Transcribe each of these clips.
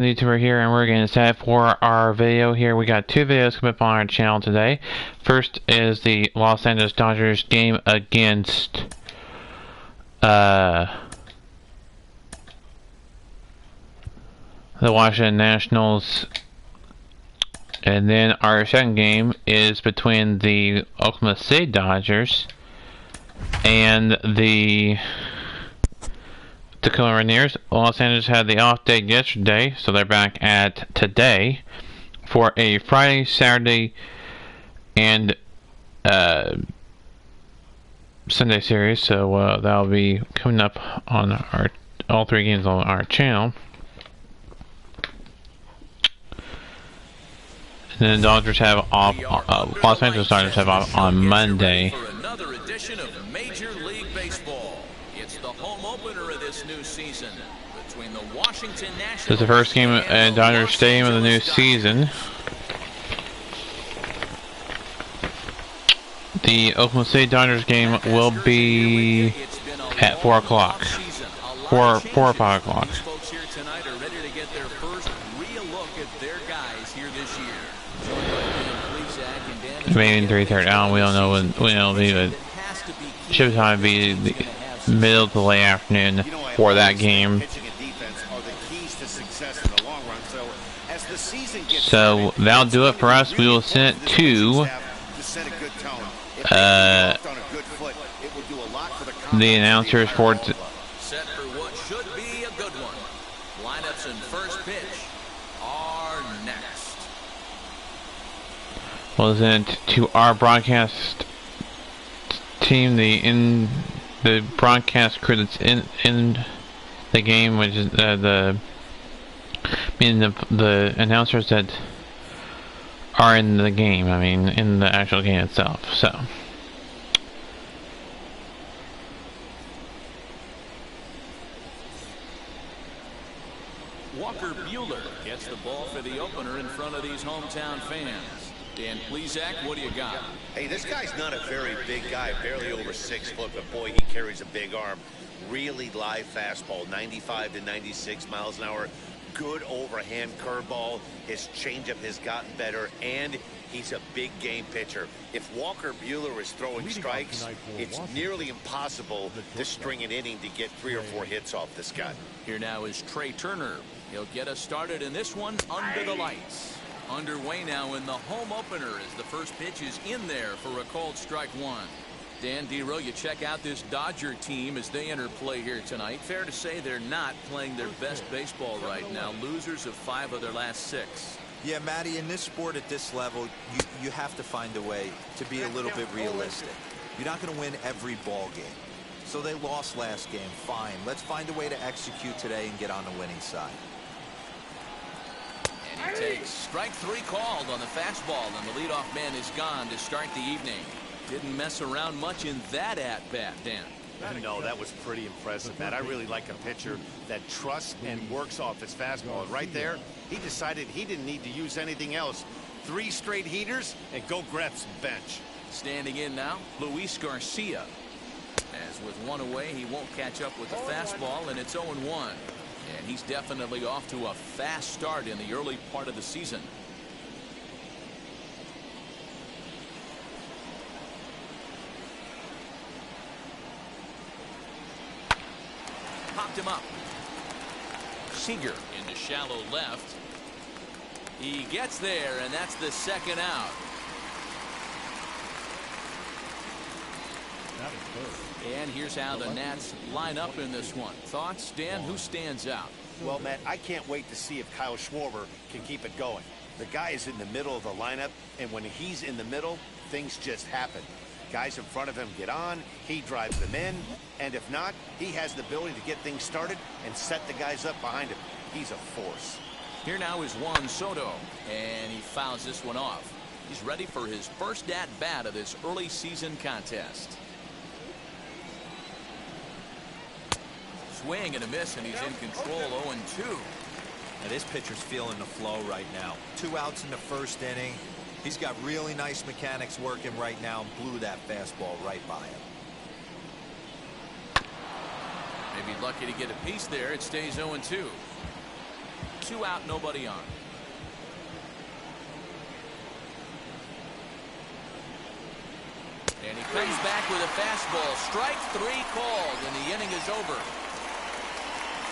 YouTuber here, and we're getting set for our video here. We got two videos coming up on our channel today. First is the Los Angeles Dodgers game against the Washington Nationals, and then our second game is between the Oklahoma City Dodgers and the Tacoma Rainiers. Los Angeles had the off day yesterday, so they're back at today for a Friday, Saturday, and Sunday series. So that'll be coming up on all three games on our channel. And then the Dodgers have off. Los Angeles Dodgers have off on Monday. For another edition of Major League Baseball. It's the home opener of this new season between the Washington Nationals. This is the first game at Dodger Stadium of the new season. The Oklahoma City Dodgers game will be at 4 o'clock. 4 or 5 o'clock. Folks here tonight are ready to get their first real look at their guys here this year. Maybe in 3:30. We don't know when it'll be, but should time be the middle to late afternoon for that game. So that'll do it for us. We will send it to the announcers for set for what should be a good one. Lineups and first pitch are next. We'll send it to our broadcast team, the broadcast crew that's in the game, which is the announcers that are in the game. I mean, in the actual game itself. So. Walker Buehler gets the ball for the opener in front of these hometown fans. Dan Plesac, what do you got? Hey, this guy's not a very big guy, barely over 6 foot, but boy, he carries a big arm. Really live fastball, 95 to 96 miles an hour. Good overhand curveball. His changeup has gotten better, and he's a big game pitcher. If Walker Buehler is throwing strikes, it's nearly impossible to string an inning to get 3 or 4 hits off this guy. Here now is Trey Turner. He'll get us started in this one under the lights. Underway now in the home opener as the first pitch is in there for a called strike one. Dan Dero, you check out this Dodger team as they enter play here tonight. Fair to say they're not playing their best baseball right now. Losers of 5 of their last 6. Yeah, Matty, in this sport at this level, you have to find a way to be a little bit realistic. You're not going to win every ball game. So they lost last game. Fine. Let's find a way to execute today and get on the winning side. And he takes strike 3 called on the fastball, and the leadoff man is gone to start the evening. Didn't mess around much in that at-bat, Dan. No, that was pretty impressive, Matt. I really like a pitcher that trusts and works off his fastball. And right there, he decided he didn't need to use anything else. 3 straight heaters and go grab some bench. Standing in now, Luis Garcia. As with 1 away, he won't catch up with the fastball, and it's 0-1. And he's definitely off to a fast start in the early part of the season. Popped him up. Seager into shallow left. He gets there, and that's the second out. And here's how the Nats line up in this one. Thoughts, Dan? Who stands out? Well, Matt, I can't wait to see if Kyle Schwarber can keep it going. The guy is in the middle of the lineup, and when he's in the middle, things just happen. Guys in front of him get on, he drives them in, and if not, he has the ability to get things started and set the guys up behind him. He's a force. Here now is Juan Soto, and he fouls this one off. He's ready for his first at-bat of this early season contest. Swing and a miss, and he's in control. 0-2. Now, this pitcher's feeling the flow right now. 2 outs in the first inning. He's got really nice mechanics working right now and blew that fastball right by him. Maybe lucky to get a piece there. It stays 0-2. 2 out, nobody on. And he comes back with a fastball. Strike 3 called, and the inning is over.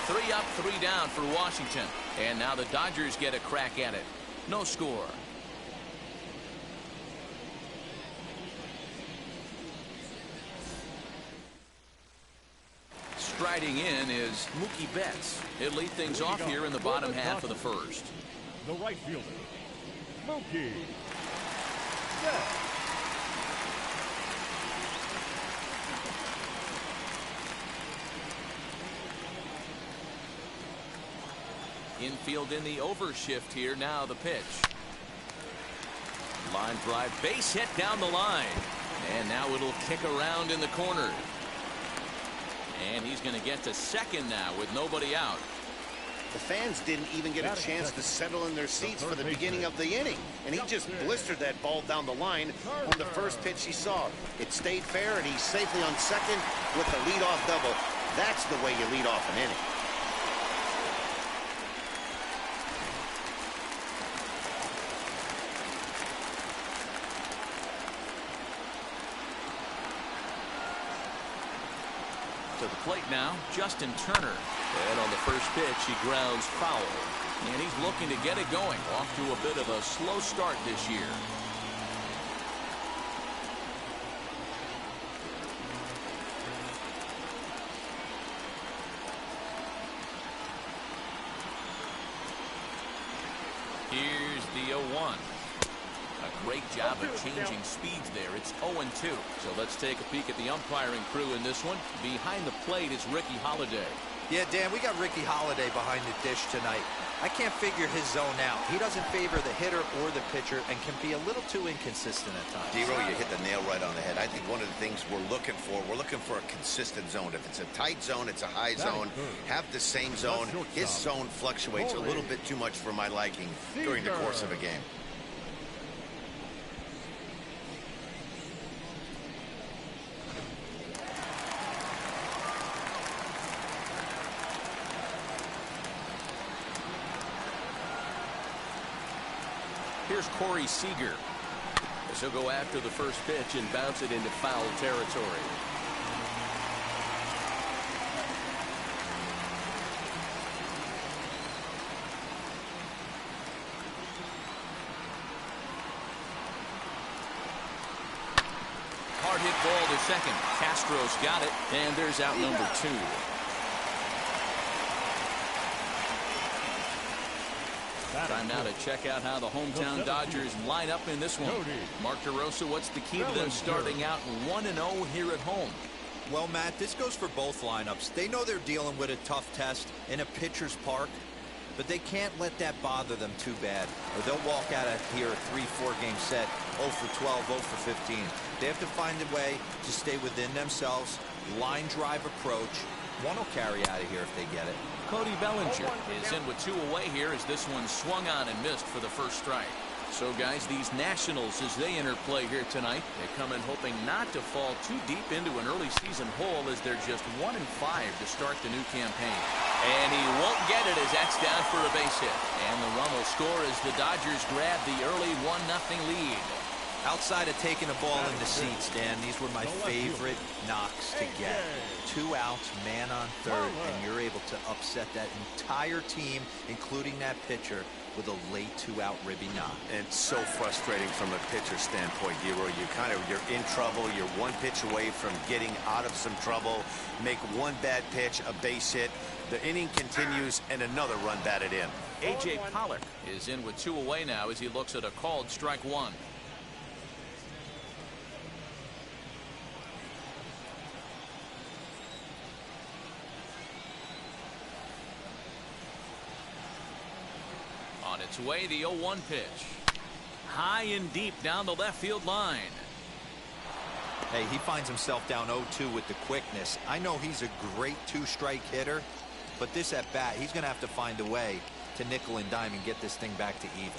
3 up, 3 down for Washington. And now the Dodgers get a crack at it. No score. Striding in is Mookie Betts. He'll lead things off here in the bottom half of the first. The right fielder, Mookie Betts. Infield in the overshift here. Now the pitch. Line drive, base hit down the line. And now it'll kick around in the corner. And he's going to get to second now with nobody out. The fans didn't even get a chance to settle in their seats for the beginning of the inning. And he just blistered that ball down the line on the first pitch he saw. It stayed fair, and he's safely on second with the leadoff double. That's the way you lead off an inning. To the plate now, Justin Turner. And on the first pitch, he grounds foul. And he's looking to get it going. Off to a bit of a slow start this year. Here's the 0-1. A great job of changing speeds there. It's 0-2. So let's take a peek at the umpiring crew in this one. Behind the plate is Ricky Holiday. Yeah, Dan, we got Ricky Holiday behind the dish tonight. I can't figure his zone out. He doesn't favor the hitter or the pitcher and can be a little too inconsistent at times. Dero, you hit the nail right on the head. I think one of the things we're looking for a consistent zone. If it's a tight zone, it's a high zone. Have the same zone. His zone fluctuates a little bit too much for my liking during the course of a game. Here's Corey Seager. As he'll go after the first pitch and bounce it into foul territory. Hard hit ball to second. Castro's got it, and there's out number 2. Time now to check out how the hometown Dodgers line up in this one. Mark DeRosa, what's the key to them starting out 1-0 here at home? Well, Matt, this goes for both lineups. They know they're dealing with a tough test in a pitcher's park, but they can't let that bother them too bad, or they'll walk out of here a 3-4 game set, 0 for 12, 0 for 15. They have to find a way to stay within themselves, line drive approach. One will carry out of here if they get it. Cody Bellinger is in with 2 away here as this one swung on and missed for the first strike. So, guys, these Nationals, as they enter play here tonight, they come in hoping not to fall too deep into an early season hole as they're just 1-5 to start the new campaign. And he won't get it as that's down for a base hit. And the run will score as the Dodgers grab the early 1-0 lead. Outside of taking a ball in the seats, Dan, these were my favorite knocks to get. 2 outs, man on third, and you're able to upset that entire team, including that pitcher, with a late 2-out ribby knock. And so frustrating from a pitcher standpoint, Dero. You're in trouble. You're 1 pitch away from getting out of some trouble. Make 1 bad pitch, a base hit. The inning continues, and another run batted in. A.J. Pollock is in with 2 away now as he looks at a called strike 1. On its way, the 0-1 pitch. High and deep down the left field line. Hey, he finds himself down 0-2 with the quickness. I know he's a great 2-strike hitter, but this at bat, he's going to have to find a way to nickel and dime and get this thing back to even.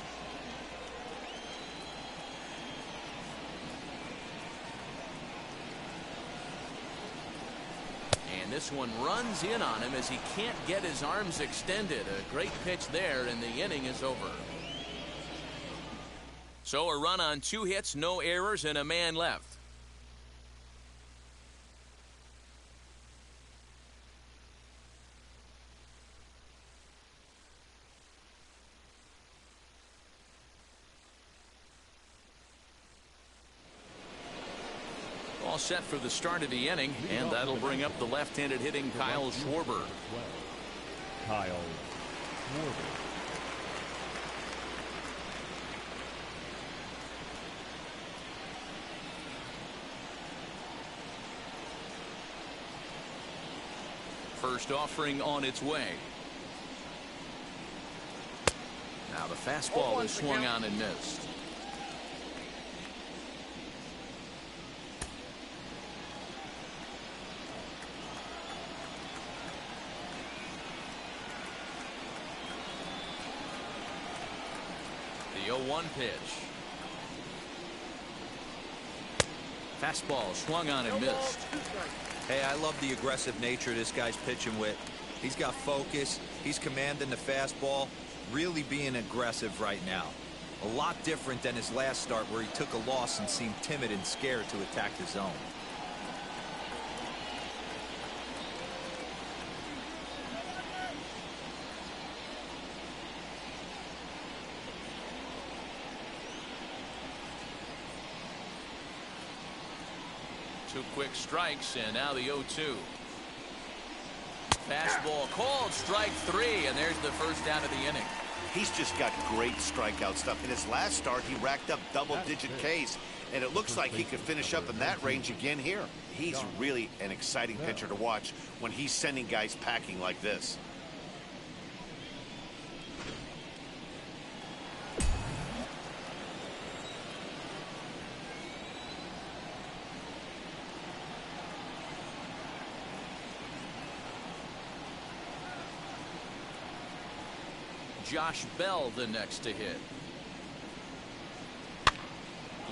And And this one runs in on him as he can't get his arms extended. A great pitch there, and the inning is over. So a run on 2 hits, no errors, and a man left. All set for the start of the inning, and that'll bring up the left-handed hitting Kyle Schwarber. Kyle Schwarber. First offering on its way. Now the fastball is swung on and missed. The 0-1 pitch. Fastball swung on and missed. Hey, I love the aggressive nature this guy's pitching with. He's got focus. He's commanding the fastball. Really being aggressive right now. A lot different than his last start where he took a loss and seemed timid and scared to attack the zone. Two quick strikes, and now the 0-2. Fastball called, strike 3, and there's the first out of the inning. He's just got great strikeout stuff. In his last start, he racked up double-digit Ks, and it looks like he could finish up in that range again here. He's really an exciting pitcher to watch when he's sending guys packing like this. Josh Bell the next to hit.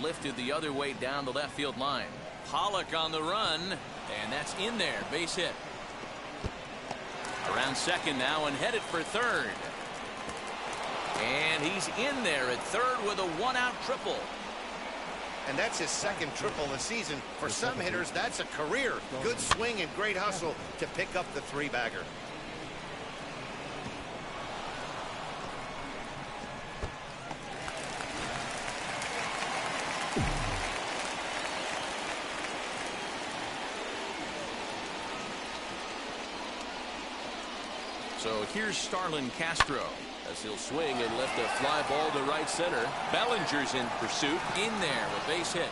Lifted the other way down the left field line. Pollock on the run, and that's in there. Base hit. Around second now and headed for third. And he's in there at third with a 1-out triple. And that's his second triple of the season. For some hitters, that's a career. Good swing and great hustle to pick up the 3-bagger. So here's Starlin Castro as he'll swing and lift a fly ball to right center. Bellinger's in pursuit. In there, a base hit.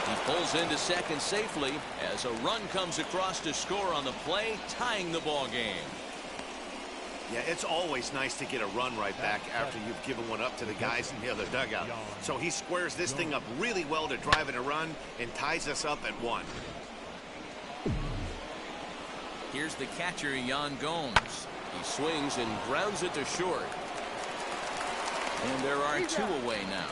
He pulls into second safely as a run comes across to score on the play, tying the ball game. Yeah, it's always nice to get a run right back after you've given one up to the guys in the other dugout. So he squares this thing up really well to drive in a run and ties us up at 1. Here's the catcher, Yan Gomes. He swings and grounds it to short. And there are 2 away now.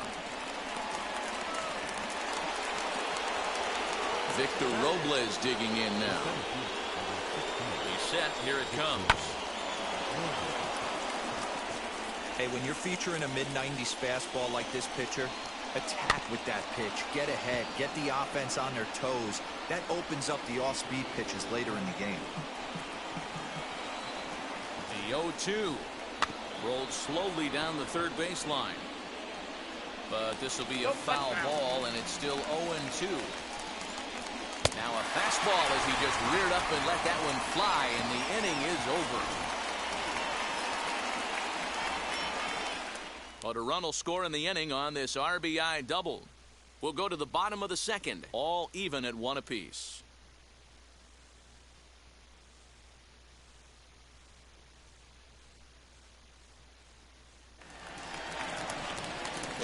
Victor Robles digging in now. He's set. Here it comes. Hey, when you're featuring a mid-90s fastball like this pitcher, attack with that pitch. Get ahead. Get the offense on their toes. That opens up the off-speed pitches later in the game. The 0-2 rolled slowly down the third baseline. But this will be a foul ball, and it's still 0-2. Now a fastball as he just reared up and let that one fly, and the inning is over. But a run will score in the inning on this RBI double. We'll go to the bottom of the second, all even at 1 apiece.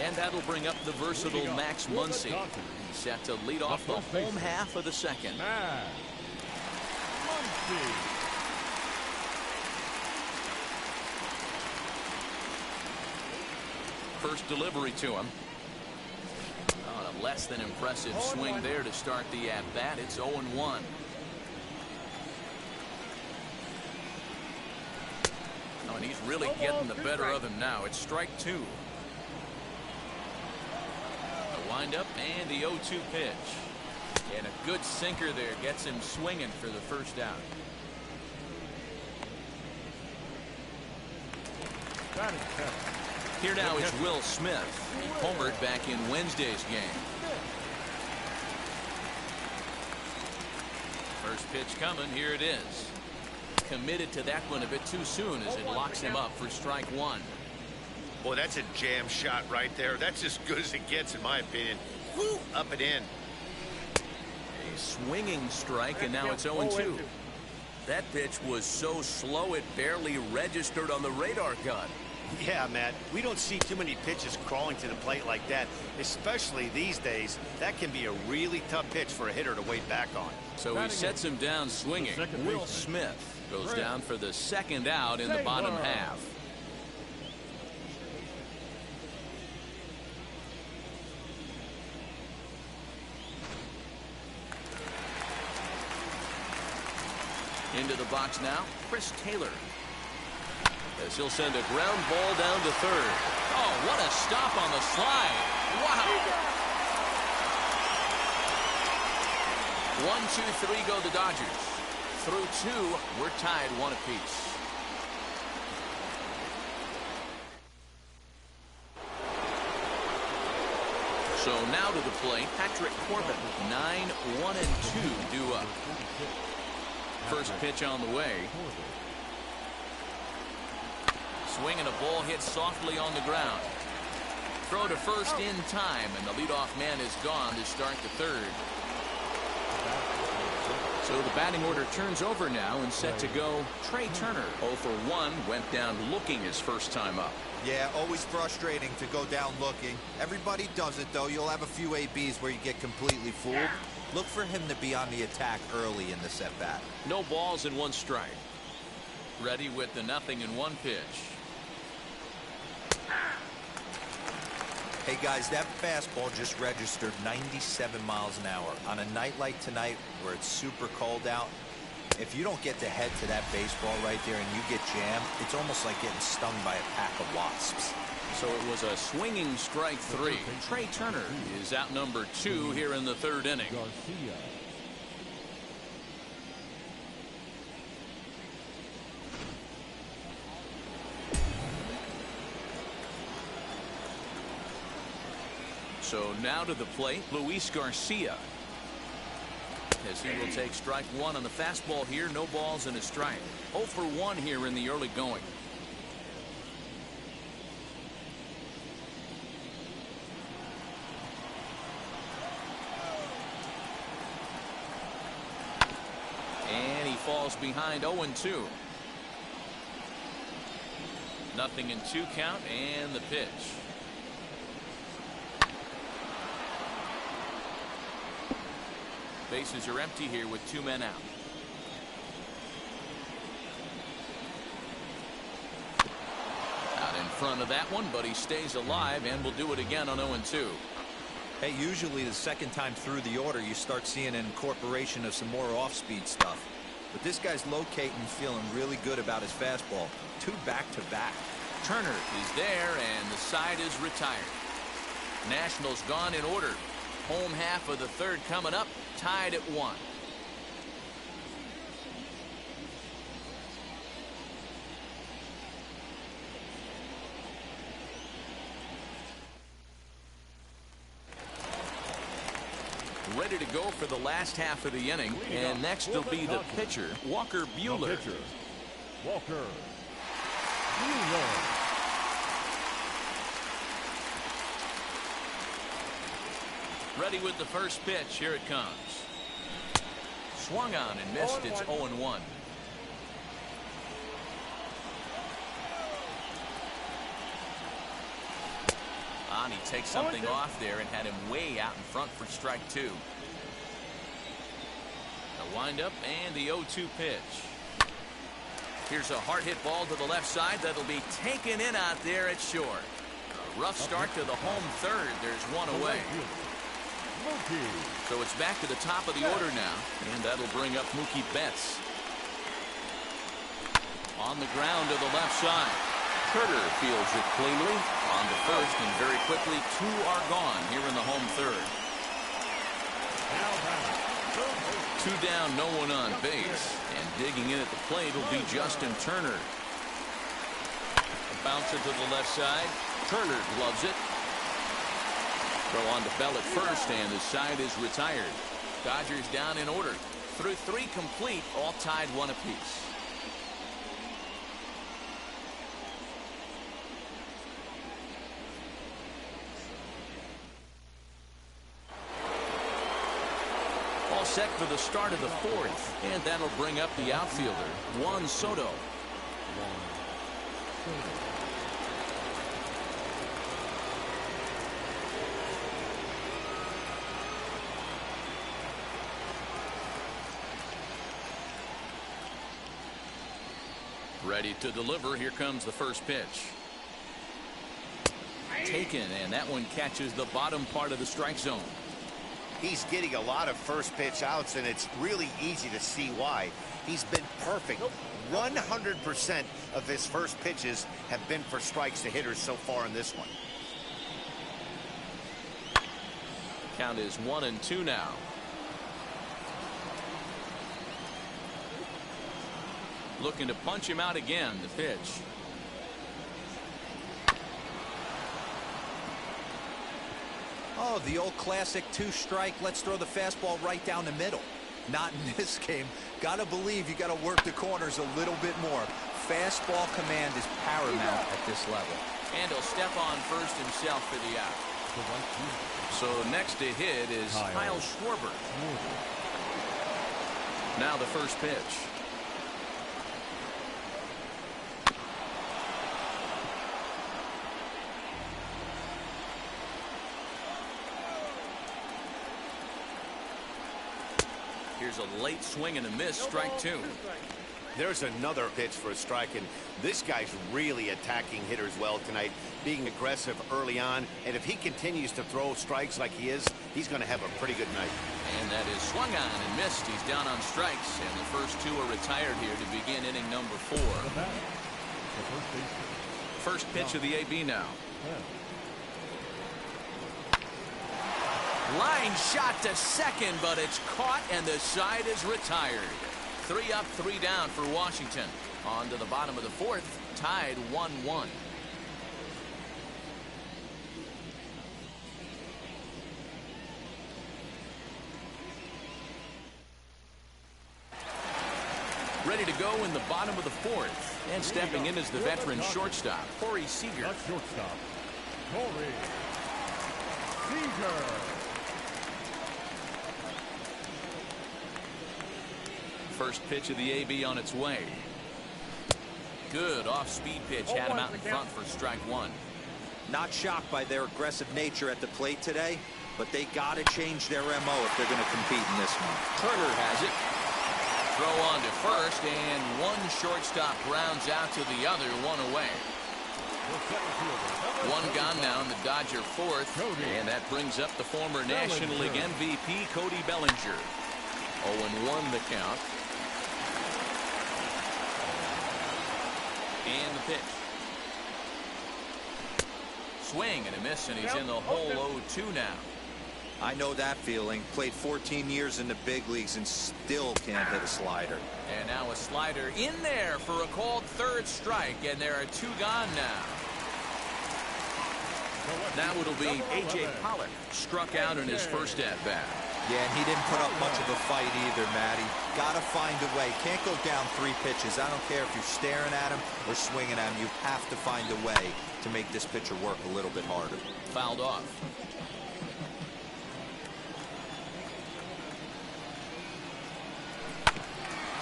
And that'll bring up the versatile Max Muncy. He's set to lead off the home half of the second. Max Muncy. First delivery to him. On a less than impressive swing there to start the at-bat. It's 0-1. Oh, and he's really getting the better of him now. It's strike 2. The windup and the 0-2 pitch. And a good sinker there gets him swinging for the first out. Here now is Will Smith. He homered back in Wednesday's game. First pitch coming. Here it is. Committed to that one a bit too soon as it locks him up for strike 1. Boy, that's a jam shot right there. That's as good as it gets, in my opinion. Woo, up and in. A swinging strike, and now it's 0-2. That pitch was so slow it barely registered on the radar gun. Yeah, Matt, we don't see too many pitches crawling to the plate like that, especially these days. That can be a really tough pitch for a hitter to wait back on. So he sets him down swinging. Will Smith goes down for the second out in the bottom half. Into the box now, Chris Taylor. As he'll send a ground ball down to third. Oh, what a stop on the slide. Wow. 1, 2, 3 go the Dodgers. Through 2, we're tied 1 apiece. So now to the plate, Patrick Corbin. 9, 1, and 2 due up. First pitch on the way. Swinging, a ball hit softly on the ground. Throw to first in time, and the leadoff man is gone to start the third. So the batting order turns over now and set to go. Trey Turner, 0 for 1, went down looking his first time up. Yeah, always frustrating to go down looking. Everybody does it, though. You'll have a few ABs where you get completely fooled. Look for him to be on the attack early in the set-bat. No balls and 1 strike. Ready with the 0-1 pitch. Hey, guys, that fastball just registered 97 miles an hour. On a night like tonight where it's super cold out, if you don't get the head to that baseball right there and you get jammed, it's almost like getting stung by a pack of wasps. So it was a swinging strike 3. Trey Turner is out number 2 here in the third inning. So now to the plate, Luis Garcia. As he will take strike 1 on the fastball here. No balls and a strike. 0 for 1 here in the early going. And he falls behind 0-2. 0-2 count and the pitch. Bases are empty here with 2 men out. Out in front of that one, but he stays alive and will do it again on 0-2. Hey, usually the second time through the order you start seeing an incorporation of some more off-speed stuff. But this guy's locating, feeling really good about his fastball. 2 back-to-back. Turner is there and the side is retired. Nationals gone in order. Home half of the third coming up, tied at 1. Ready to go for the last half of the inning, and next will be the pitcher, Walker Buehler. Walker Buehler. Ready with the first pitch. Here it comes. Swung on and missed. It's 0-1. He takes something off there and had him way out in front for strike 2. The windup and the 0-2 pitch. Here's a hard hit ball to the left side that'll be taken in out there at short. A rough start to the home third. There's 1 away. Mookie. So it's back to the top of the order now, and that'll bring up Mookie Betts. On the ground to the left side. Turner fields it cleanly on to first, and very quickly 2 are gone here in the home third. 2 down, no one on base, and digging in at the plate will be Justin Turner. A bouncer to the left side. Turner gloves it. Throw on to Bell at first, and the side is retired. Dodgers down in order. Through 3 complete, all tied 1 apiece. All set for the start of the 4th, and that'll bring up the outfielder, Juan Soto. Ready to deliver. Here comes the first pitch. Taken, and that one catches the bottom part of the strike zone. He's getting a lot of first pitch outs, and it's really easy to see why. He's been perfect. 100% of his first pitches have been for strikes to hitters so far in this one. Count is 1-2 now. Looking to punch him out again. The pitch. Oh, the old classic 2-strike. Let's throw the fastball right down the middle. Not in this game. Gotta believe you gotta work the corners a little bit more. Fastball command is paramount at this level. And he'll step on first himself for the out. So next to hit is Kyle Schwarber. Now the first pitch. Here's a late swing and a miss, strike 2. There's another pitch for a strike, and this guy's really attacking hitters well tonight, being aggressive early on, and if he continues to throw strikes like he is, he's going to have a pretty good night. And that is swung on and missed. He's down on strikes, and the first 2 are retired here to begin inning number 4. First pitch of the AB now. Line shot to second, but it's caught, and the side is retired. 3 up, 3 down for Washington. On to the bottom of the 4th, tied 1-1. Ready to go in the bottom of the 4th. And stepping in is the veteran shortstop, Corey Seager. Shortstop, Corey Seager. First pitch of the AB on its way. Good off-speed pitch, had him out in front for strike 1. Not shocked by their aggressive nature at the plate today, but they got to change their MO if they're going to compete in this one. Turner has it. Throw on to first, and one shortstop rounds out to the other, 1 away. 1 gone now in the Dodger 4th, and that brings up the former National League MVP Cody Bellinger. 0-1 the count. And the pitch. Swing and a miss, and he's in the hole 0-2 now. I know that feeling. Played 14 years in the big leagues and still can't hit a slider. And now a slider in there for a called 3rd strike, and there are 2 gone now. Now it'll be A.J. Pollock, struck out in his first at-bat. Yeah, and he didn't put up much of a fight either, Matty. Got to find a way. Can't go down 3 pitches. I don't care if you're staring at him or swinging at him. You have to find a way to make this pitcher work a little bit harder. Fouled off.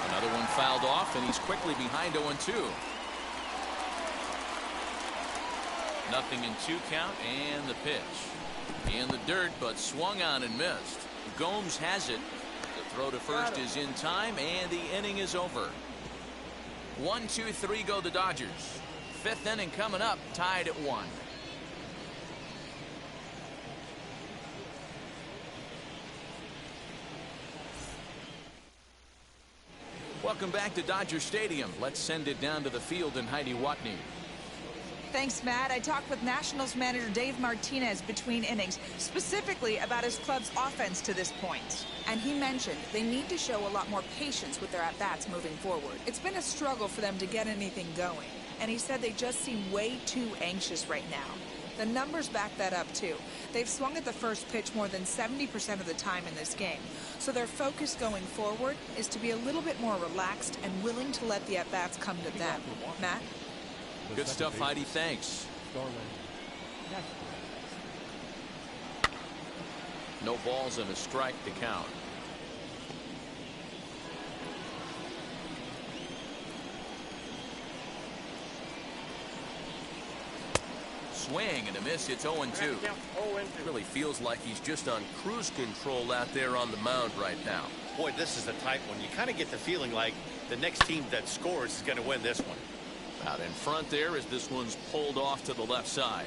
Another one fouled off, and he's quickly behind 0-2. Nothing in 2 count, and the pitch. In the dirt, but swung on and missed. Gomes has it. The throw to first is in time, and the inning is over. 1, 2, 3 go the Dodgers. 5th inning coming up, tied at 1. Welcome back to Dodger Stadium. Let's send it down to the field and Heidi Watney. Thanks, Matt. I talked with Nationals manager Dave Martinez between innings, specifically about his club's offense to this point. And he mentioned they need to show a lot more patience with their at-bats moving forward. It's been a struggle for them to get anything going. And he said they just seem way too anxious right now. The numbers back that up, too. They've swung at the first pitch more than 70% of the time in this game. So their focus going forward is to be a little bit more relaxed and willing to let the at-bats come to them. Matt? Good stuff, Heidi. Thanks. No balls and a strike to count. Swing and a miss. It's 0-2. Really feels like he's just on cruise control out there on the mound right now. Boy, this is the type one. You kind of get the feeling like the next team that scores is going to win this one. Out in front there as this one's pulled off to the left side.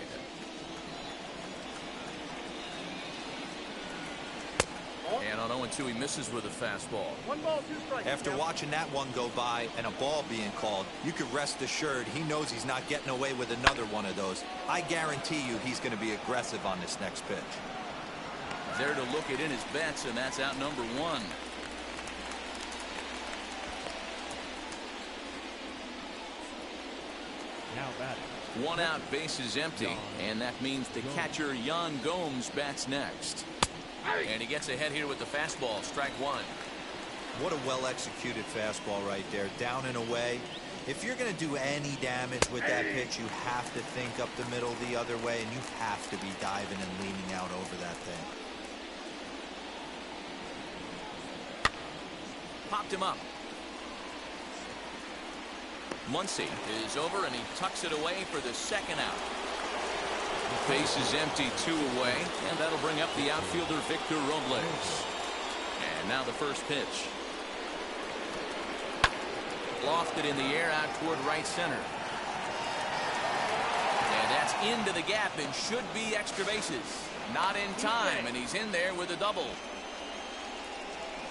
And on 0-2, he misses with a fastball. 1 ball, 2 strikes. After watching that one go by and a ball being called, you could rest assured he knows he's not getting away with another one of those. I guarantee you he's going to be aggressive on this next pitch. There to look it in his bets, and that's out number 1. Now batting. 1 out, base is empty, and that means the catcher Yan Gomes bats next. And he gets ahead here with the fastball. Strike 1. What a well-executed fastball right there, down and away. If you're going to do any damage with that pitch, you have to think up the middle the other way, and you have to be diving and leaning out over that thing. Popped him up. Muncy is over, and he tucks it away for the second out. Base is empty, 2 away, and that'll bring up the outfielder Victor Robles. And now the first pitch. Lofted in the air out toward right center. And that's into the gap and should be extra bases. Not in time, and he's in there with a double.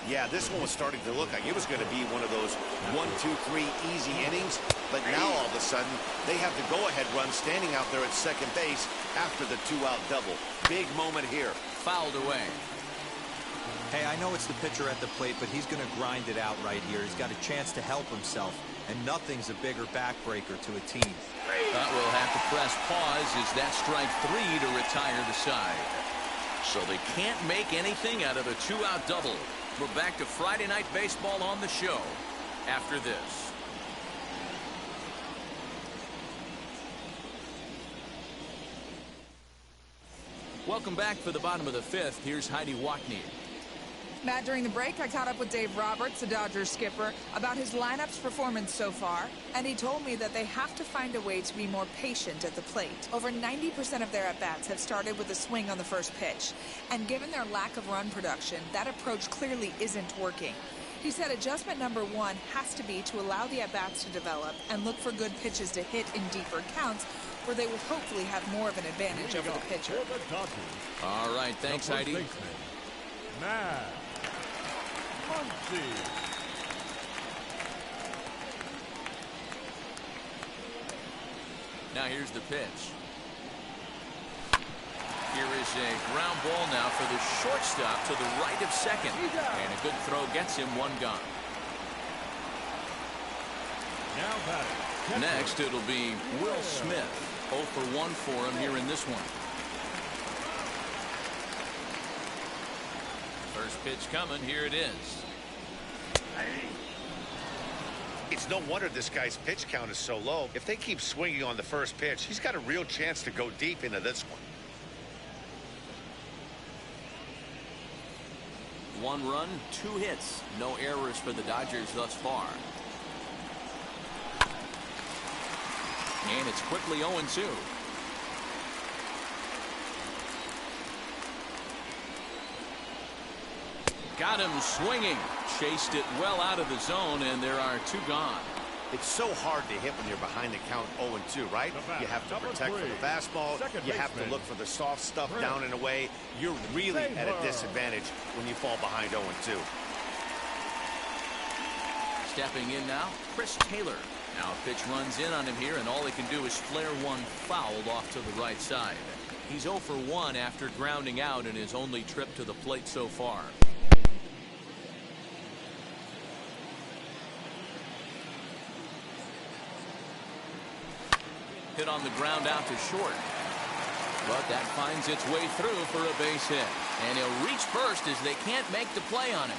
Yeah, this one was starting to look like it was going to be one of those 1, 2, 3 easy innings. But now all of a sudden, they have the go-ahead run standing out there at second base after the 2-out double. Big moment here. Fouled away. Hey, I know it's the pitcher at the plate, but he's going to grind it out right here. He's got a chance to help himself, and nothing's a bigger backbreaker to a team. But we'll have to press pause as that strike 3 to retire the side. So they can't make anything out of a 2-out double. We're back to Friday Night Baseball on the show after this. Welcome back for the bottom of the 5th. Here's Heidi Watney. Matt, during the break, I caught up with Dave Roberts, the Dodgers skipper, about his lineup's performance so far, and he told me that they have to find a way to be more patient at the plate. Over 90% of their at-bats have started with a swing on the first pitch, and given their lack of run production, that approach clearly isn't working. He said adjustment number 1 has to be to allow the at-bats to develop and look for good pitches to hit in deeper counts, where they will hopefully have more of an advantage over the pitcher. For the Dodgers, All right, thanks, Heidi. baseman, Matt Muncy. Now here's the pitch. Here is a ground ball now for the shortstop to the right of second. And a good throw gets him 1 gone. Now batting. Next, it'll be Will Smith. 0 for 1 for him here in this one. First pitch coming. Here it is. It's no wonder this guy's pitch count is so low. If they keep swinging on the first pitch, he's got a real chance to go deep into this one. 1 run, 2 hits. No errors for the Dodgers thus far. And it's quickly 0-2. Got him swinging. Chased it well out of the zone, and there are 2 gone. It's so hard to hit when you're behind the count 0-2, right? You have to protect for the fastball. You have to look for the soft stuff down and away. You're really at a disadvantage when you fall behind 0-2. Stepping in now, Chris Taylor. Now a pitch runs in on him here, and all he can do is flare one fouled off to the right side. He's 0 for 1 after grounding out in his only trip to the plate so far. Hit on the ground out to short. But that finds its way through for a base hit. And he'll reach first as they can't make the play on him.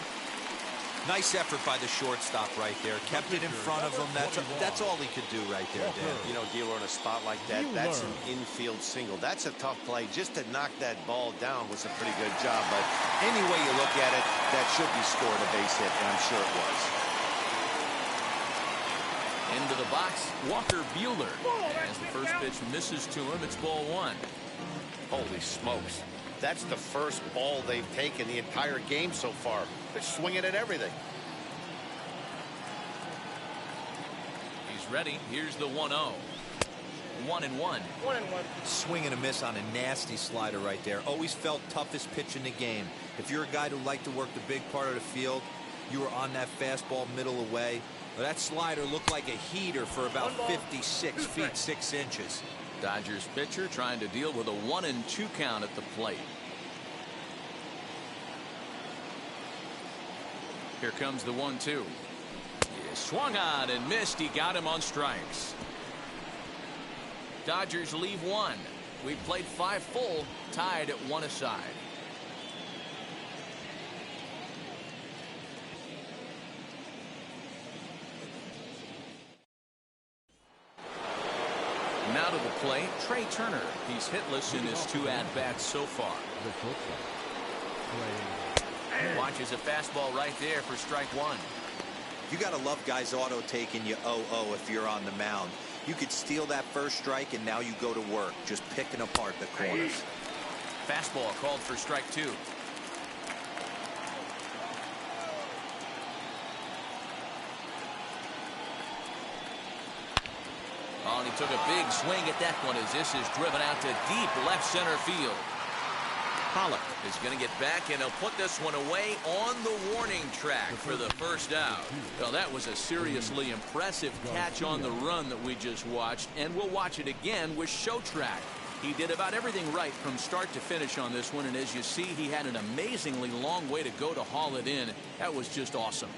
Nice effort by the shortstop right there. Kept it in front of him. That's all he could do right there, Dan. You know, dealer in a spot like that, that's an infield single. That's a tough play. Just to knock that ball down was a pretty good job. But any way you look at it, that should be scored a base hit, and I'm sure it was. Into the box, Walker Buehler. As the first pitch misses to him, it's ball 1. Holy smokes. That's the first ball they've taken the entire game so far. They're swinging at everything. He's ready. Here's the 1-0. 1-1. Swing and a miss on a nasty slider right there. Always felt toughest pitch in the game. If you're a guy who liked to work the big part of the field, you were on that fastball middle away. Well, that slider looked like a heater for about 56 feet 6 inches. Dodgers pitcher trying to deal with a 1-2 count at the plate. Here comes the 1-2. He swung on and missed. He got him on strikes. Dodgers leave 1. We played 5 full, tied at 1 aside. Now to the plate, Trey Turner. He's hitless in his 2 at-bats so far. Watches a fastball right there for strike 1. You got to love guys auto taking you 0-0 if you're on the mound. You could steal that first strike, and now you go to work, just picking apart the corners. Fastball called for strike 2. Oh, and he took a big swing at that one as this is driven out to deep left center field. Pollock is going to get back, and he'll put this one away on the warning track for the first out. Well, that was a seriously impressive catch on the run that we just watched, and we'll watch it again with Show Track. He did about everything right from start to finish on this one, and as you see, he had an amazingly long way to go to haul it in. That was just awesome.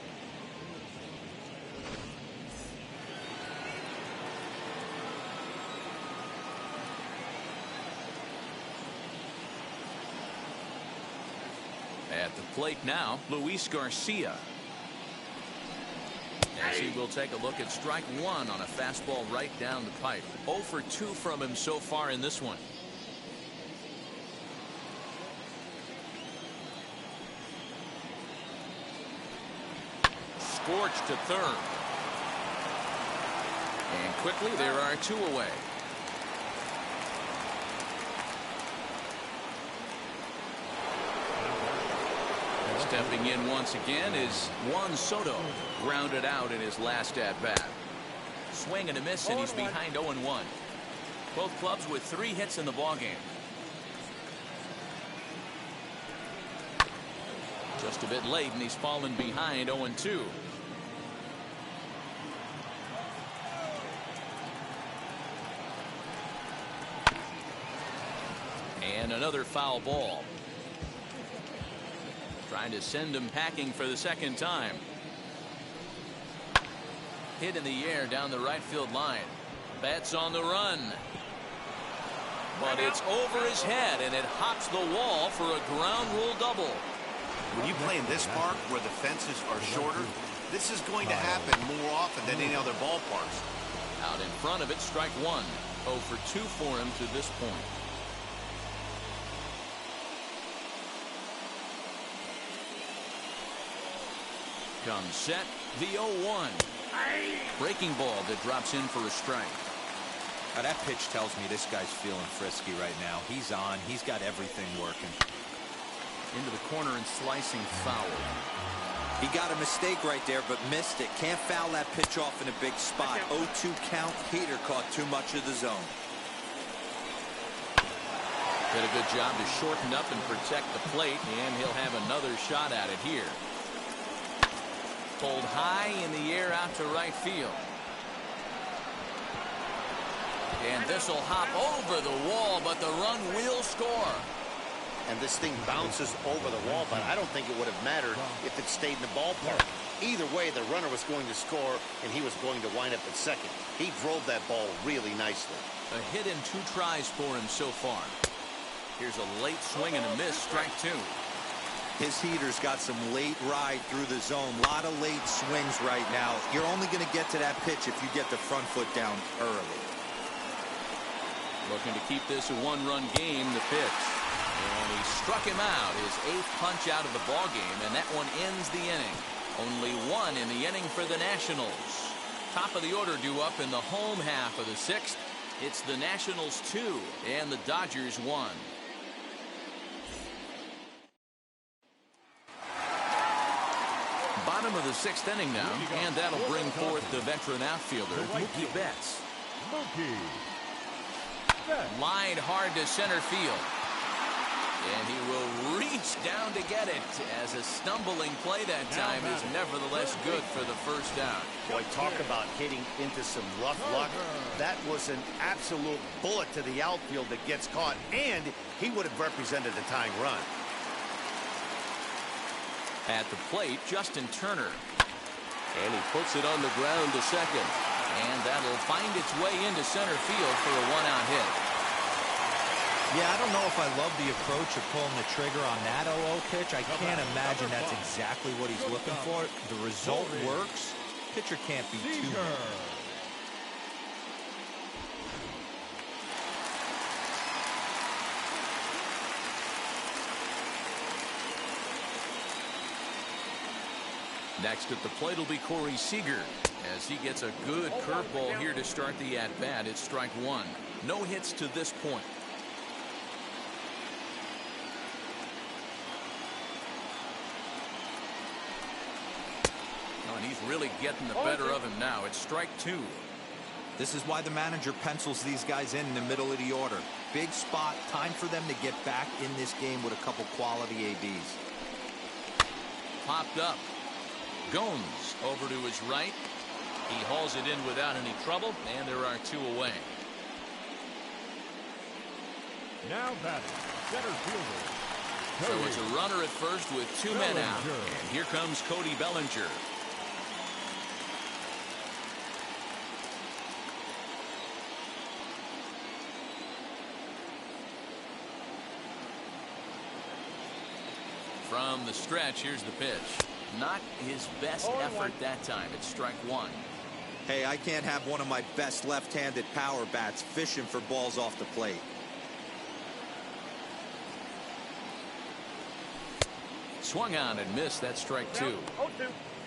At the plate now, Luis Garcia. As he will take a look at strike 1 on a fastball right down the pipe. 0 for 2 from him so far in this one. Scorched to third. And quickly there are 2 away. Stepping in once again is Juan Soto. Grounded out in his last at-bat. Swing and a miss, and he's behind 0-1. Both clubs with 3 hits in the ballgame. Just a bit late, and he's fallen behind 0-2. And another foul ball. Trying to send him packing for the second time. Hit in the air down the right field line. Bats on the run. But it's over his head, and it hops the wall for a ground rule double. When you play in this park where the fences are shorter, this is going to happen more often than any other ballparks. Out in front of it, strike 1. 0 for 2 for him to this point. Comes set, the 0-1. Breaking ball that drops in for a strike. Now that pitch tells me this guy's feeling frisky right now. He's on. He's got everything working. Into the corner and slicing foul. He got a mistake right there, but missed it. Can't foul that pitch off in a big spot. 0-2 count. Peter caught too much of the zone. Did a good job to shorten up and protect the plate, and he'll have another shot at it here. Pulled high in the air out to right field. And this will hop over the wall, but the run will score. And this thing bounces over the wall, but I don't think it would have mattered if it stayed in the ballpark. Either way, the runner was going to score, and he was going to wind up at second. He drove that ball really nicely. A hit and 2 tries for him so far. Here's a late swing and a miss, strike 2. His heater's got some late ride through the zone. A lot of late swings right now. You're only going to get to that pitch if you get the front foot down early. Looking to keep this a 1-run game, the pitch. And he struck him out, his 8th punch out of the ball game, and that one ends the inning. Only 1 in the inning for the Nationals. Top of the order due up in the home half of the 6th. It's the Nationals 2 and the Dodgers 1. Bottom of the 6th inning now, and that'll bring forth the veteran outfielder, Mookie Betts. Lined hard to center field. And he will reach down to get it, as a stumbling play that time is nevertheless good for the first down. Boy, talk about hitting into some rough luck. That was an absolute bullet to the outfield that gets caught, and he would have represented the tying run. At the plate, Justin Turner. And he puts it on the ground to second. And that'll find its way into center field for a 1-out hit. Yeah, I don't know if I love the approach of pulling the trigger on that 0-0 pitch. I can't imagine that's exactly what he's looking for. The result works. Pitcher can't be too mad. Next at the plate will be Corey Seager, as he gets a good curveball here to start the at-bat. It's strike 1. No hits to this point. Oh, and he's really getting the better of him now. It's strike 2. This is why the manager pencils these guys in the middle of the order. Big spot, time for them to get back in this game with a couple quality ABs. Popped up. Gomes over to his right. He hauls it in without any trouble, and there are 2 away. Now batting, center fielder. So it's a runner at first with 2 men out. And here comes Cody Bellinger. From the stretch, here's the pitch. Not his best effort that time. It's strike 1. Hey, I can't have one of my best left-handed power bats fishing for balls off the plate. Swung on and missed. That's strike 2.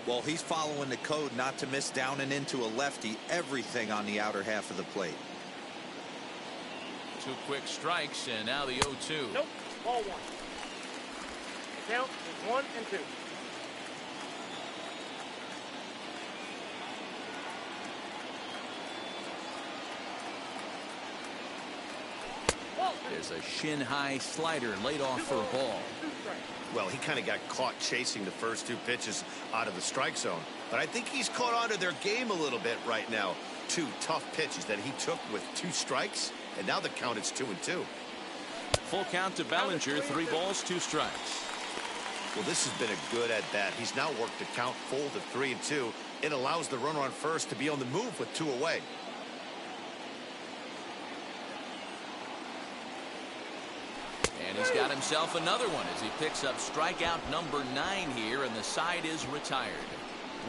Well, he's following the code not to miss down and into a lefty. Everything on the outer half of the plate. 2 quick strikes, and now the 0-2. Nope, ball 1. The count is 1 and 2. There's a shin-high slider laid off for a ball. Well, he kind of got caught chasing the first 2 pitches out of the strike zone. But I think he's caught on to their game a little bit right now. 2 tough pitches that he took with 2 strikes, and now the count is 2-2. Full count to Bellinger, 3 balls, 2 strikes. Well, this has been a good at-bat. He's now worked the count full to 3-2. It allows the runner on first to be on the move with 2 away. And he's got himself another one as he picks up strikeout number 9 here, and the side is retired.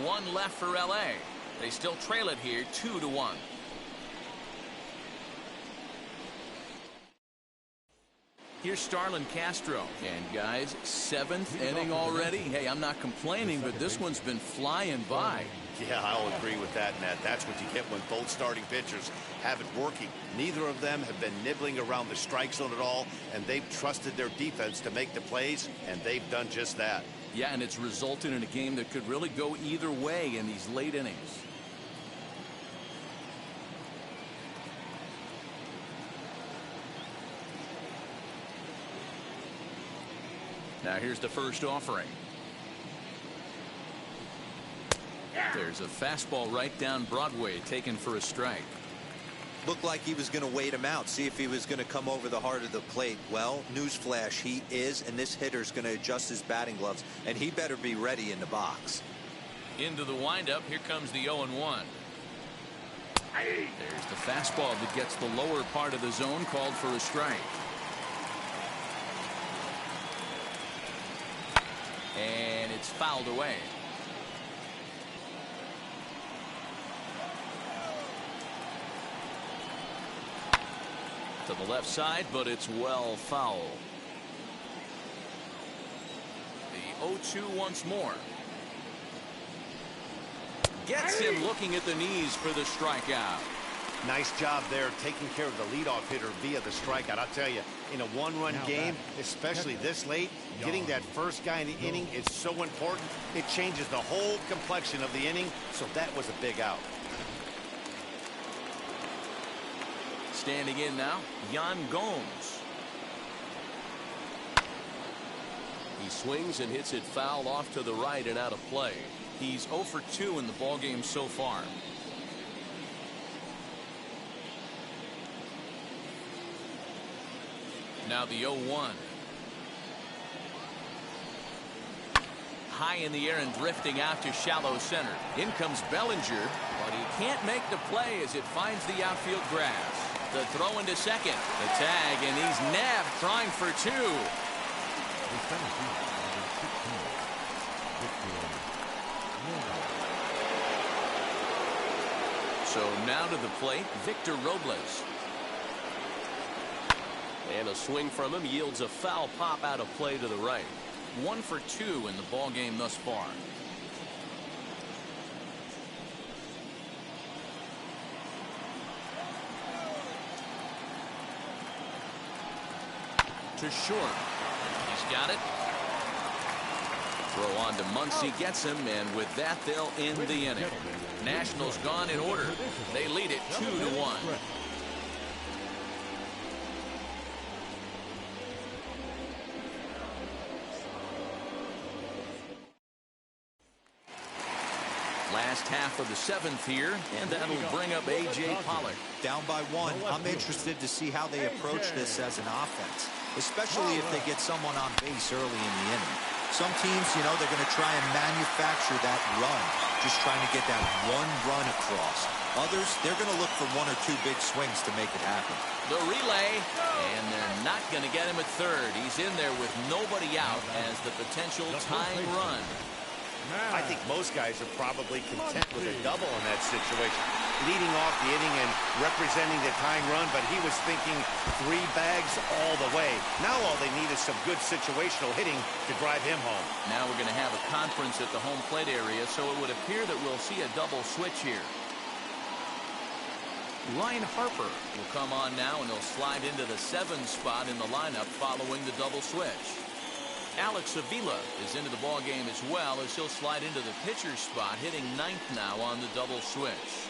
1 left for LA. They still trail it here 2-1. Here's Starlin Castro. And guys, 7th inning already. Hey, I'm not complaining, but this one's been flying by. Yeah, I'll agree with that, Matt. That's what you get when both starting pitchers have it working. Neither of them have been nibbling around the strike zone at all, and they've trusted their defense to make the plays, and they've done just that. Yeah, and it's resulted in a game that could really go either way in these late innings. Now here's the first offering. There's a fastball right down Broadway taken for a strike. Looked like he was going to wait him out, see if he was going to come over the heart of the plate. Well, newsflash, he is, and this hitter's going to adjust his batting gloves, and he better be ready in the box. Into the windup. Here comes the 0-1. There's the fastball that gets the lower part of the zone, called for a strike. And it's fouled away. To the left side, but it's well foul. The 0-2 once more. Gets him looking at the knees for the strikeout. Nice job there taking care of the leadoff hitter via the strikeout. I'll tell you, in a one-run game, especially this late, getting that first guy in the inning is so important. It changes the whole complexion of the inning, so that was a big out. Standing in now, Yan Gomes. He swings and hits it foul off to the right and out of play. He's 0 for 2 in the ballgame so far. Now the 0-1. High in the air and drifting out to shallow center. In comes Bellinger, but he can't make the play as it finds the outfield grass. The throw into second. The tag, and he's nabbed trying for 2. So now to the plate, Victor Robles. And a swing from him yields a foul pop out of play to the right. 1 for 2 in the ball game thus far. To short. He's got it. Throw on to Muncy, gets him, and with that they'll end the inning. Nationals gone in order. They lead it 2-1. Last half of the 7th here, and that'll bring up A.J. Pollock. Down by 1. I'm interested to see how they approach this as an offense, especially if they get someone on base early in the inning. Some teams, you know, they're going to try and manufacture that run, just trying to get that one run across. Others, they're going to look for 1 or 2 big swings to make it happen. The relay, and they're not going to get him at third. He's in there with nobody out as the potential tying run. I think most guys are probably content with a double in that situation. Leading off the inning and representing the tying run, but he was thinking 3 bags all the way. Now all they need is some good situational hitting to drive him home. Now we're going to have a conference at the home plate area, so it would appear that we'll see a double switch here. Ryan Harper will come on now, and he'll slide into the 7 spot in the lineup following the double switch. Alex Avila is into the ball game as well, as he'll slide into the pitcher's spot, hitting 9th now on the double switch.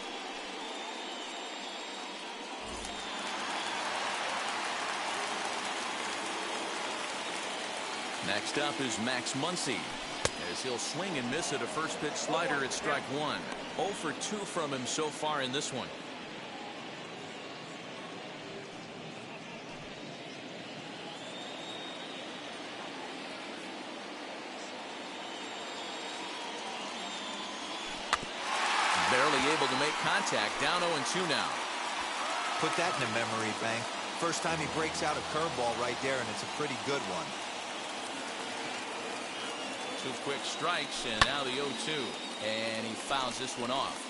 Next up is Max Muncy, as he'll swing and miss at a first pitch slider at strike 1. 0 for 2 from him so far in this one. Barely able to make contact, down 0-2 now. Put that in a memory bank. First time he breaks out a curveball right there, and it's a pretty good one. 2 quick strikes, and now the 0-2. And he fouls this one off.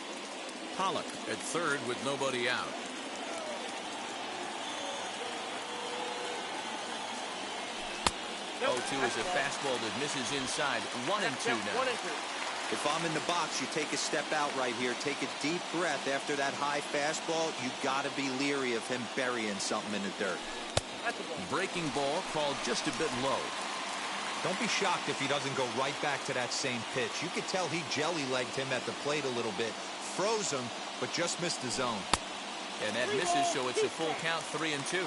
Pollock at third with nobody out. Nope. 0-2 is a fastball that misses inside. 1-2 now. 1-2. If I'm in the box, you take a step out right here. Take a deep breath after that high fastball. You got to be leery of him burying something in the dirt. That's a ball. Breaking ball called just a bit low. Don't be shocked if he doesn't go right back to that same pitch. You could tell he jelly-legged him at the plate a little bit. Froze him, but just missed the zone. And that misses, so it's a full count, 3-2.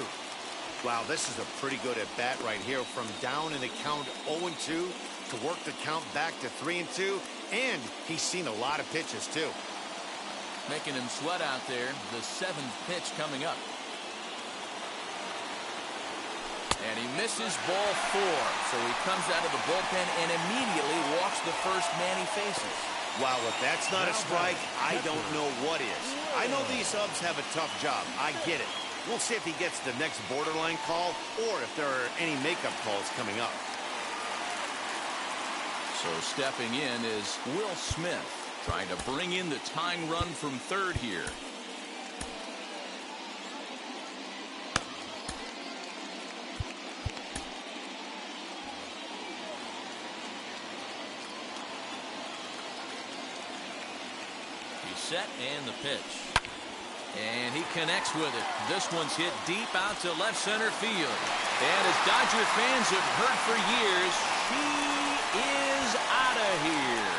Wow, this is a pretty good at bat right here. From down in the count 0-2 to work the count back to 3-2. And he's seen a lot of pitches, too. Making him sweat out there. The 7th pitch coming up. And he misses ball 4. So he comes out of the bullpen and immediately walks the first man he faces. Wow, if that's not a strike, I don't know what is. I know these subs have a tough job. I get it. We'll see if he gets the next borderline call or if there are any makeup calls coming up. So stepping in is Will Smith, trying to bring in the tying run from third here. He's set and the pitch. And he connects with it. This one's hit deep out to left center field. And as Dodger fans have heard for years, she is out of here.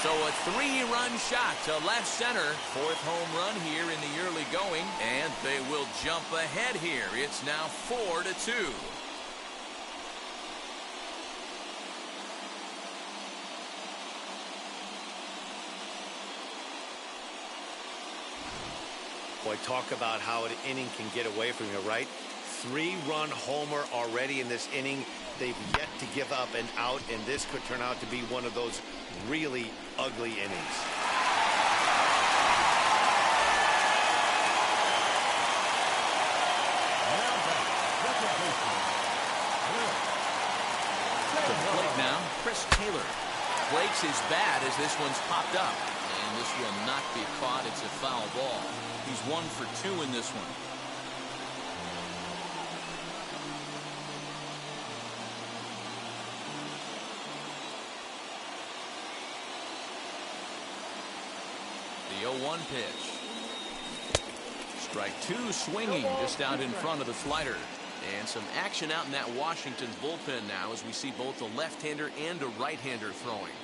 So a 3-run shot to left center. 4th home run here in the early going. And they will jump ahead here. It's now 4-2. Boy, talk about how an inning can get away from you, right? 3-run homer already in this inning. They've yet to give up an out, and this could turn out to be one of those really ugly innings. To the plate now, Chris Taylor breaks his bat as this one's popped up. And this will not be caught. It's a foul ball. He's 1 for 2 in this one. The 0-1 pitch. Strike 2 swinging just out in front of the slider. And some action out in that Washington bullpen now as we see both a left-hander and a right-hander throwing.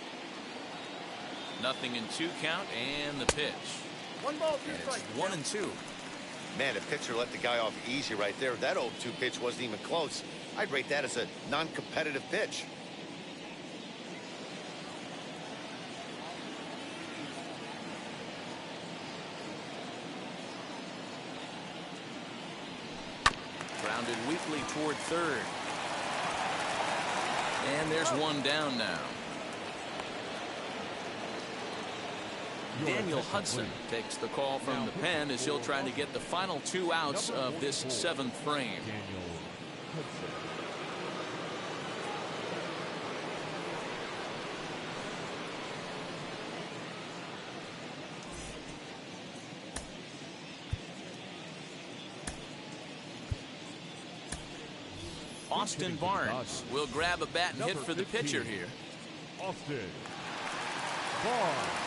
0-2 count and the pitch. 1 ball, 2 And strikes. it's 1-2. Man, the pitcher let the guy off easy right there. That 0-2 pitch wasn't even close. I'd rate that as a non-competitive pitch. Grounded weakly toward third. And there's one down now. Daniel Hudson takes the call from the pen as he'll try to get the final 2 outs of this 7th frame. Austin Barnes will grab a bat and hit for the pitcher here. Austin Barnes.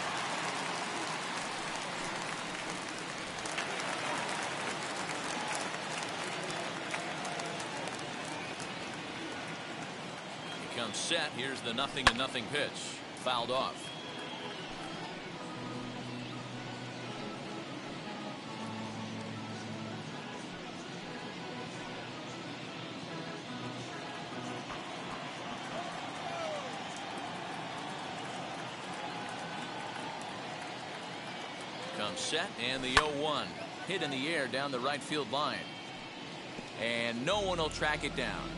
He comes set. Here's the 0-0 pitch. Fouled off. Comes set and the 0-1 hit in the air down the right field line. And no one will track it down.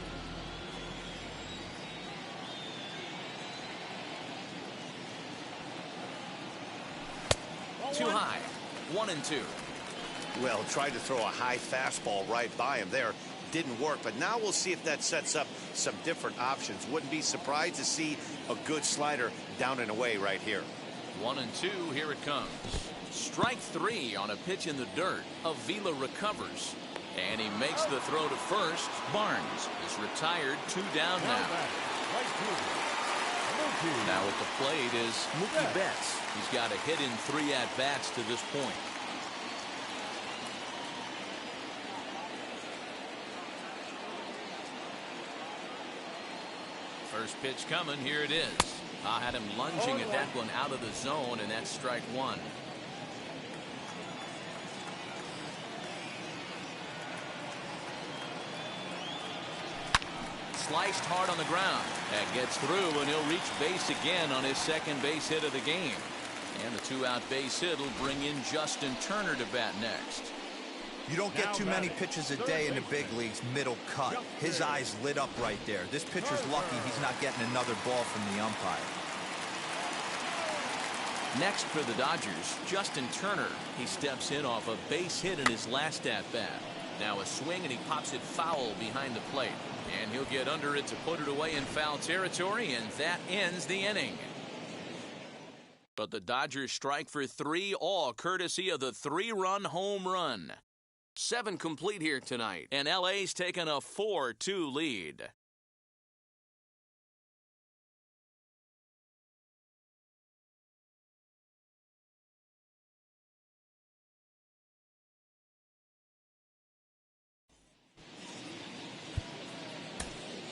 Too high. 1-2. Well, tried to throw a high fastball right by him there. Didn't work, but now we'll see if that sets up some different options. Wouldn't be surprised to see a good slider down and away right here. 1-2. Here it comes. Strike 3 on a pitch in the dirt. Avila recovers. And he makes the throw to first. Barnes is retired. 2 down now. Now at the plate is Mookie Betts. He's got a hit in 3 at-bats to this point. First pitch coming. Here it is. I had him lunging at that one out of the zone, and that's strike 1. sliced hard on the ground. That gets through, and he'll reach base again on his second base hit of the game. And the two-out base hit will bring in Justin Turner to bat next. You don't get too many pitches a day in the big leagues middle cut. His eyes lit up right there. This pitcher's lucky he's not getting another ball from the umpire. Next for the Dodgers, Justin Turner. He steps in off a base hit in his last at-bat. Now a swing, and he pops it foul behind the plate. And he'll get under it to put it away in foul territory, and that ends the inning. But the Dodgers strike for 3, all courtesy of the 3-run home run. 7 complete here tonight, and LA's taken a 4-2 lead.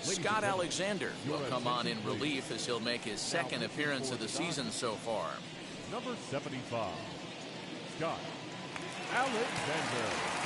Scott Alexander will come on in relief as he'll make his second appearance of the season so far. Number 75, Scott Alexander.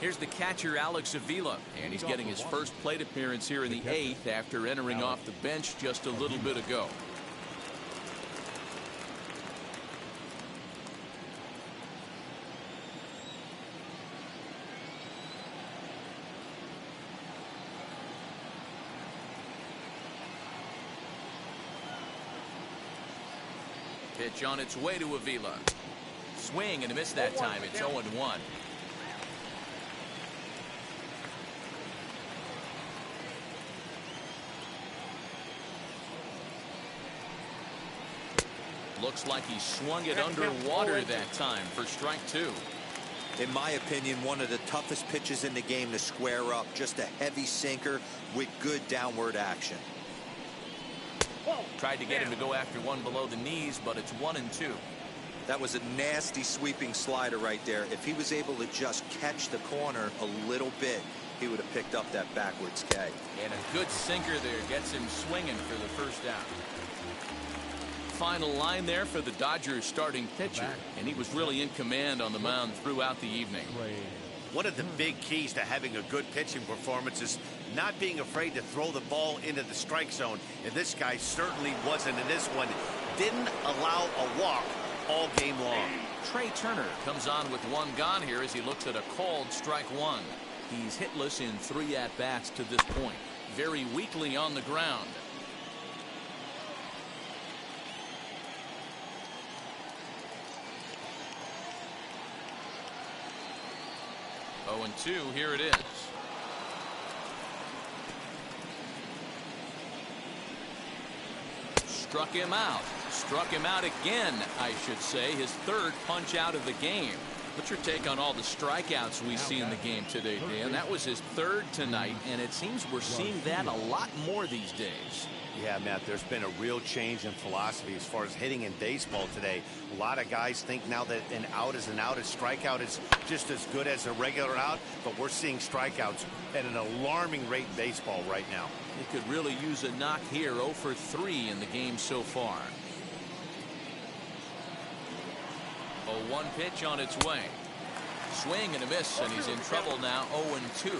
Here's the catcher, Alex Avila, and he's getting his first plate appearance here in the 8th after entering off the bench just a little bit ago. Pitch on its way to Avila. Swing and a miss that time. It's 0-1. Looks like he swung it underwater that time for strike 2. In my opinion, one of the toughest pitches in the game to square up. Just a heavy sinker with good downward action. Tried to get him to go after one below the knees, but it's 1-2. That was a nasty sweeping slider right there. If he was able to just catch the corner a little bit, he would have picked up that backwards K. And a good sinker there gets him swinging for the first out. Final line there for the Dodgers starting pitcher, and he was really in command on the mound throughout the evening. One of the big keys to having a good pitching performance is not being afraid to throw the ball into the strike zone, and this guy certainly wasn't in this one. Didn't allow a walk all game long. Trey Turner comes on with 1 gone here as he looks at a called strike 1. He's hitless in 3 at-bats to this point. Very weakly on the ground. Oh, and 2, here it is. Struck him out. Struck him out again, I should say. His 3rd punch out of the game. What's your take on all the strikeouts we see in the game today, Dan? That was his third tonight, and it seems we're seeing that a lot more these days. Yeah, Matt, there's been a real change in philosophy as far as hitting in baseball today. A lot of guys think now that an out is an out, a strikeout is just as good as a regular out, but we're seeing strikeouts at an alarming rate in baseball right now. He could really use a knock here. 0 for 3 in the game so far. 0-1 pitch on its way. Swing and a miss, and he's in trouble now. 0-2.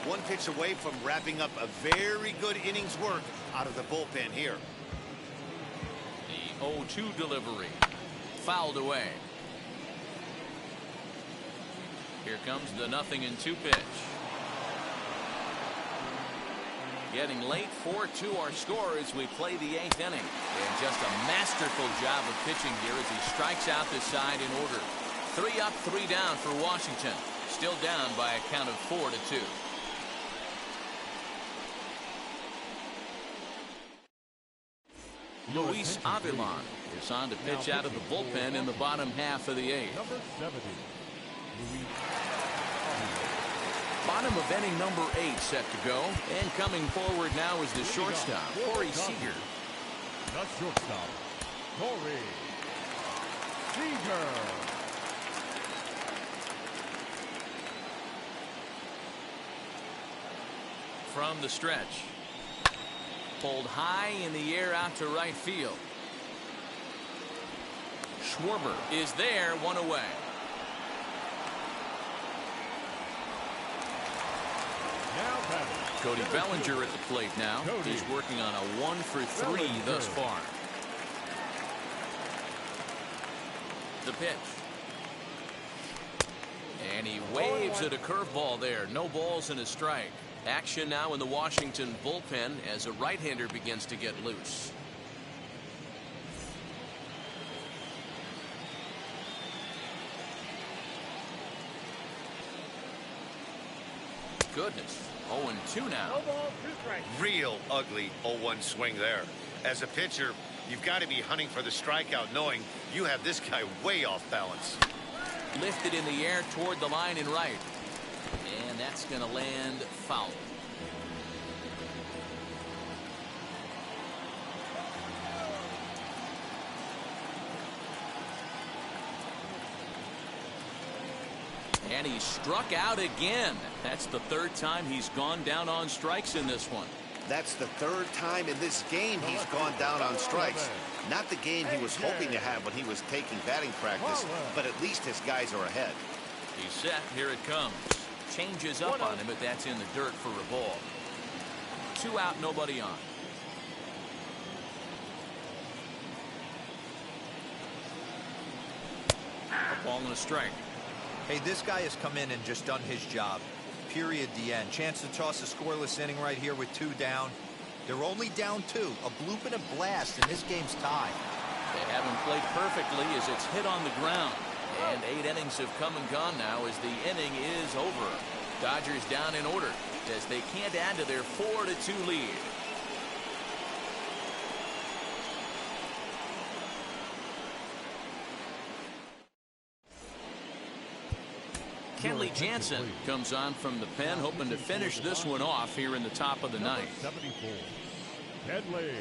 One pitch away from wrapping up a very good innings work out of the bullpen here. The 0-2 delivery. Fouled away. Here comes the 0-2 pitch. Getting late, 4-2 our score as we play the 8th inning. And just a masterful job of pitching here as he strikes out this side in order. 3 up, 3 down for Washington. Still down by a count of 4-2. Luis Avilan is on to pitch out of the bullpen in the bottom half of the 8th. Number 70, Luis. Bottom of inning number 8 set to go. And coming forward now is the shortstop, Corey Seager. The shortstop, Corey Seager. From the stretch. Pulled high in the air out to right field. Schwarber is there, 1 away. Now batting. Cody Bellinger at the plate now. Cody. He's working on a 1 for 3 Bellinger. thus far. The pitch. And he waves at a curveball there. No balls and a strike. Action now in the Washington bullpen as a right-hander begins to get loose. Goodness. 0-2 now. No ball, 2 strikes. Real ugly 0-1 swing there. As a pitcher, you've got to be hunting for the strikeout, knowing you have this guy way off balance. Lifted in the air toward the line and right. And that's going to land foul. And he struck out again. That's the 3rd time he's gone down on strikes in this one. That's the 3rd time in this game he's gone down on strikes. Not the game he was hoping to have when he was taking batting practice, but at least his guys are ahead. He's set. Here it comes. Changes up on him, but that's in the dirt for a ball. 2 out, nobody on. A ball and a strike. Hey, this guy has come in and just done his job. Period. The end. Chance to toss a scoreless inning right here with 2 down. They're only down 2. A bloop and a blast, and this game's tied. They haven't played perfectly as it's hit on the ground. And 8 innings have come and gone now as the inning is over. Dodgers down in order as they can't add to their 4-2 lead. Kenley Jansen comes on from the pen, hoping to finish this one off here in the top of the 9th. 74, Kenley.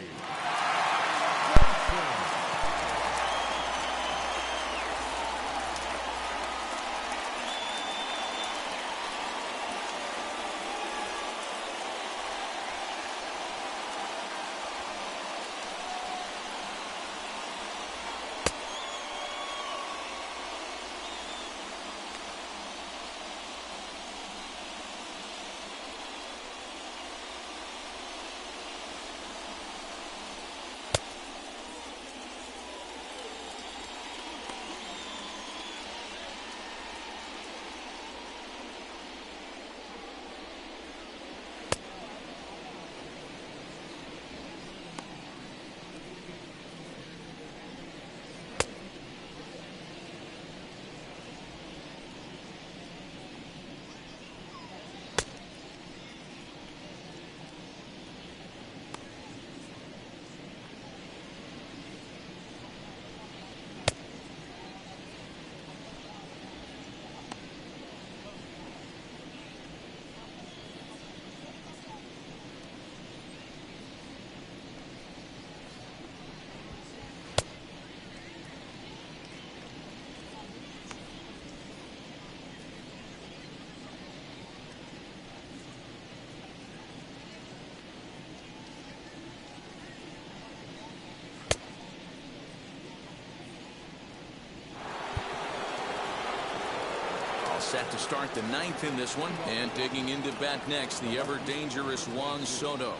set to start the ninth in this one. And digging into bat next, the ever-dangerous Juan Soto.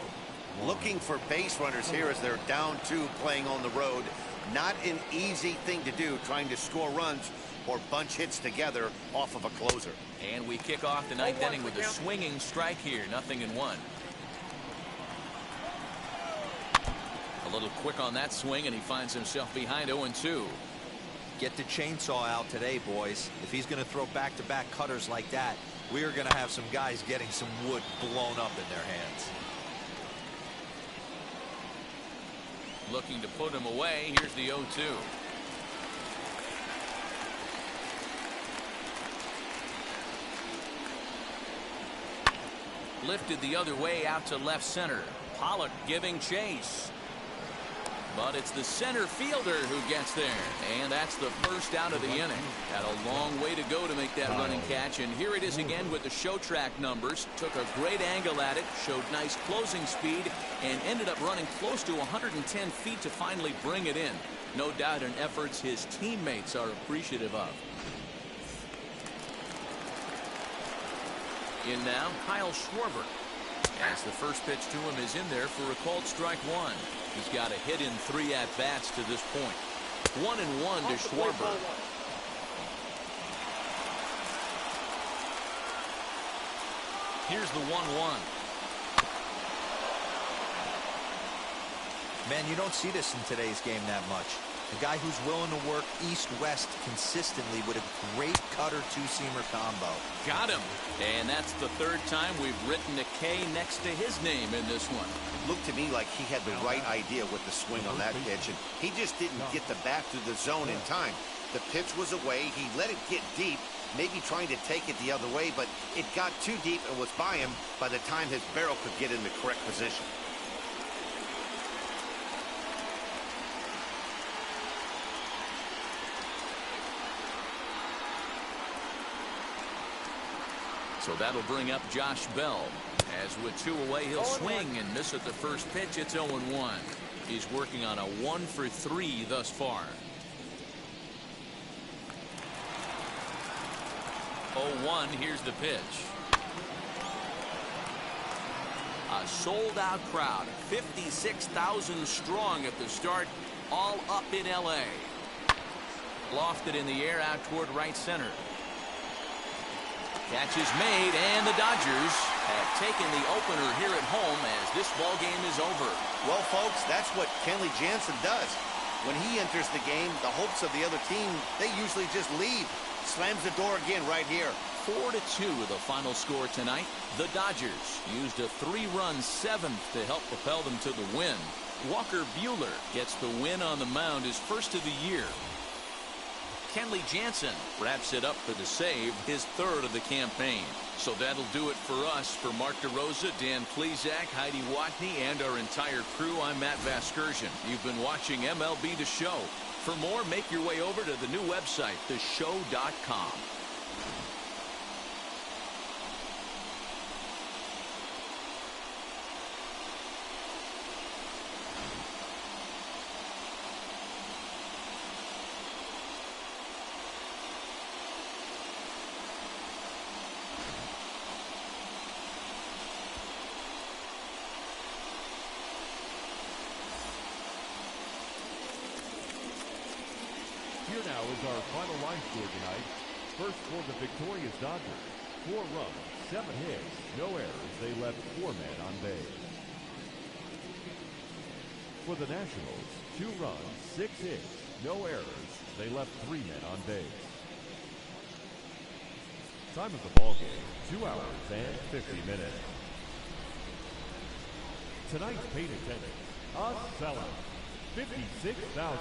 Looking for base runners here as they're down 2 playing on the road. Not an easy thing to do, trying to score runs or bunch hits together off of a closer. And we kick off the ninth inning with a swinging strike here. 0-1. A little quick on that swing, and he finds himself behind 0-2. Get the chainsaw out today, boys. If he's going to throw back-to-back cutters like that, we are going to have some guys getting some wood blown up in their hands. Looking to put him away. Here's the 0-2. Lifted the other way out to left center. Pollock giving chase. But it's the center fielder who gets there. And that's the first out of the inning. Had a long way to go to make that running catch. And here it is again with the show track numbers. Took a great angle at it. Showed nice closing speed. And ended up running close to 110 feet to finally bring it in. No doubt in efforts his teammates are appreciative of. In now, Kyle Schwarber. As the first pitch to him is in there for a called strike 1. He's got a hit in 3 at-bats to this point. 1-1 to Schwarber. Here's the 1-1. Man, you don't see this in today's game that much. A guy who's willing to work east-west consistently with a great cutter two-seamer combo. Got him. And that's the 3rd time we've written a K next to his name in this one. Looked to me like he had the right idea with the swing on that pitch, and he just didn't get the bat through the zone in time. The pitch was away. He let it get deep, maybe trying to take it the other way, but it got too deep and was by him by the time his barrel could get in the correct position. So that'll bring up Josh Bell. As with 2 away, he'll swing and miss at the first pitch. It's 0-1. He's working on a 1 for 3 thus far. 0-1. Here's the pitch. A sold-out crowd, 56,000 strong at the start, all up in L.A. Lofted in the air out toward right center. Catch is made, and the Dodgers have taken the opener here at home as this ball game is over. Well, folks, that's what Kenley Jansen does. When he enters the game, the hopes of the other team, they usually just leave. Slams the door again right here. 4-2 the final score tonight. The Dodgers used a 3-run 7th to help propel them to the win. Walker Buehler gets the win on the mound, his first of the year. Kenley Jansen wraps it up for the save, his 3rd of the campaign. So that'll do it for us. For Mark DeRosa, Dan Plezak, Heidi Watney, and our entire crew, I'm Matt Vasgersian. You've been watching MLB The Show. For more, make your way over to the new website, theshow.com. Here now is our final line score tonight. First for the victorious Dodgers, 4 runs, 7 hits, no errors. They left 4 men on base. For the Nationals, 2 runs, 6 hits, no errors. They left 3 men on base. Time of the ball game, 2 hours and 50 minutes. Tonight's paid attendance, a sellout, 56,000.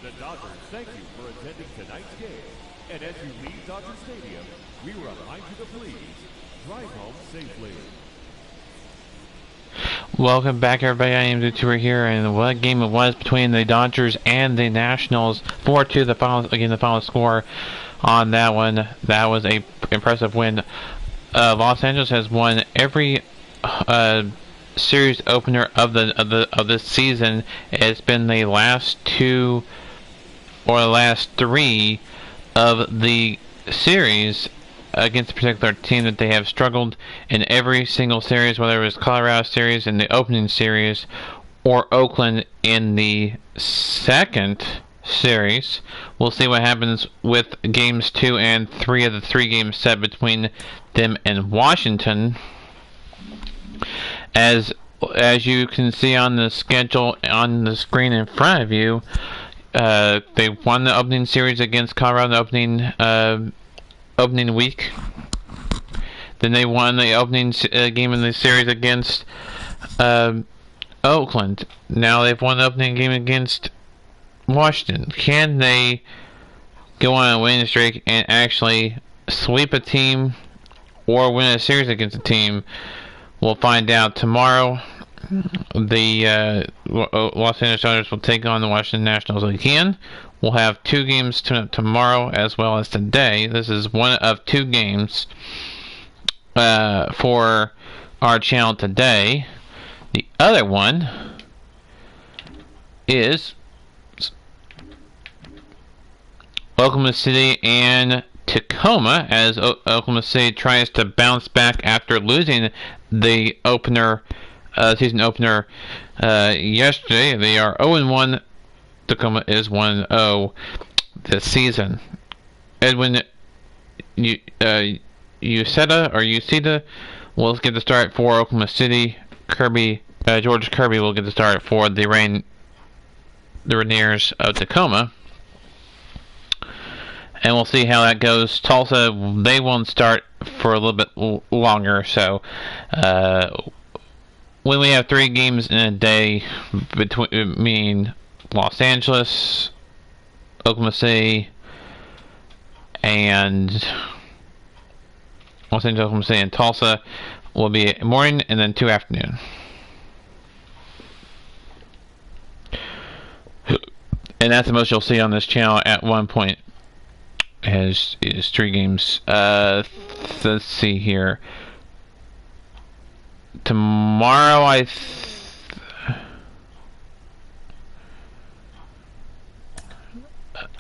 The Dodgers thank you for attending tonight's game. And as you leave Dodger Stadium, we remind you to please drive home safely. Welcome back, everybody. I am the tour here, and what a game it was between the Dodgers and the Nationals. 4-2 the final score on that one. That was a impressive win. Los Angeles has won every series opener of this season. It's been the last 2 or the last 3 of the series against a particular team that they have struggled in every single series, whether it was Colorado series in the opening series or Oakland in the second series. We'll see what happens with games 2 and 3 of the 3 games set between them and Washington. As you can see on the schedule on the screen in front of you, they won the opening series against Colorado in the opening week. Then they won the opening game in the series against Oakland. Now they've won the opening game against Washington. Can they go on a winning streak and actually sweep a team or win a series against a team? We'll find out tomorrow. The Los Angeles Dodgers will take on the Washington Nationals again. We'll have 2 games tomorrow as well as today. This is one of 2 games for our channel today. The other one is Oklahoma City and Tacoma, as Oklahoma City tries to bounce back after losing the season opener yesterday. They are 0-1. Tacoma is 1-0 this season. Edwin Uceda will get the start for Oklahoma City. George Kirby will get the start for the Rainiers of Tacoma. And we'll see how that goes. Tulsa, they won't start for a little bit longer. So, when we have 3 games in a day between Los Angeles, Oklahoma City, and Los Angeles, Oklahoma City, and Tulsa, will be morning and then 2 afternoon. And that's the most you'll see on this channel at one point. Is 3 games. Let's see here. Tomorrow, I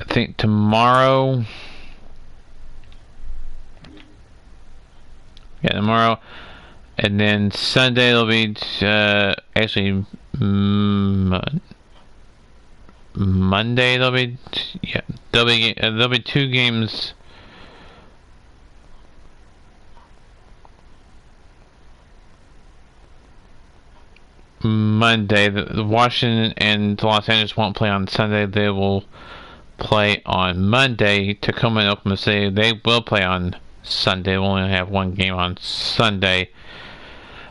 think tomorrow. Yeah, tomorrow, and then Sunday it'll be actually Monday. There'll be 2 games. Monday, the Washington and Los Angeles won't play on Sunday. They will play on Monday. Tacoma and Oklahoma City, they will play on Sunday. We'll only have 1 game on Sunday,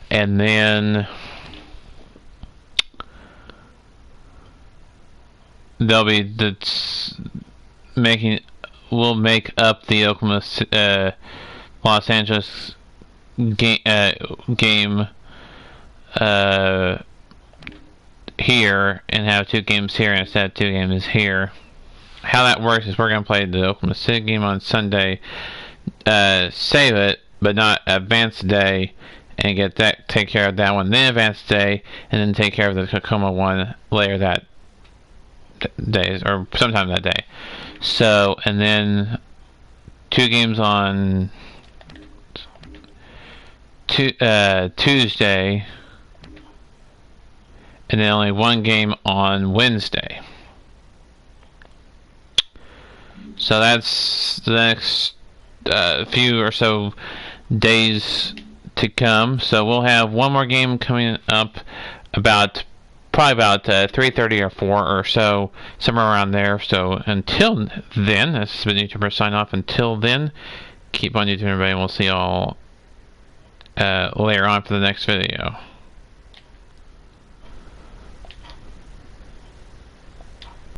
and then they'll be will make up the Oklahoma Los Angeles game here and have 2 games here instead of 2 games here. How that works is we're going to play the Oklahoma City game on Sunday, save it, but not advance day, and take care of that one, then advance day, and then take care of the Tacoma one later that day, or sometime that day. So, and then 2 games on Tuesday, and then only 1 game on Wednesday. So that's the next few or so days to come. So we'll have 1 more game coming up probably about 3:30 or 4 or so, somewhere around there. So until then, this has been YouTuber sign off. Until then, keep on YouTube, everybody, and we'll see y'all later on for the next video.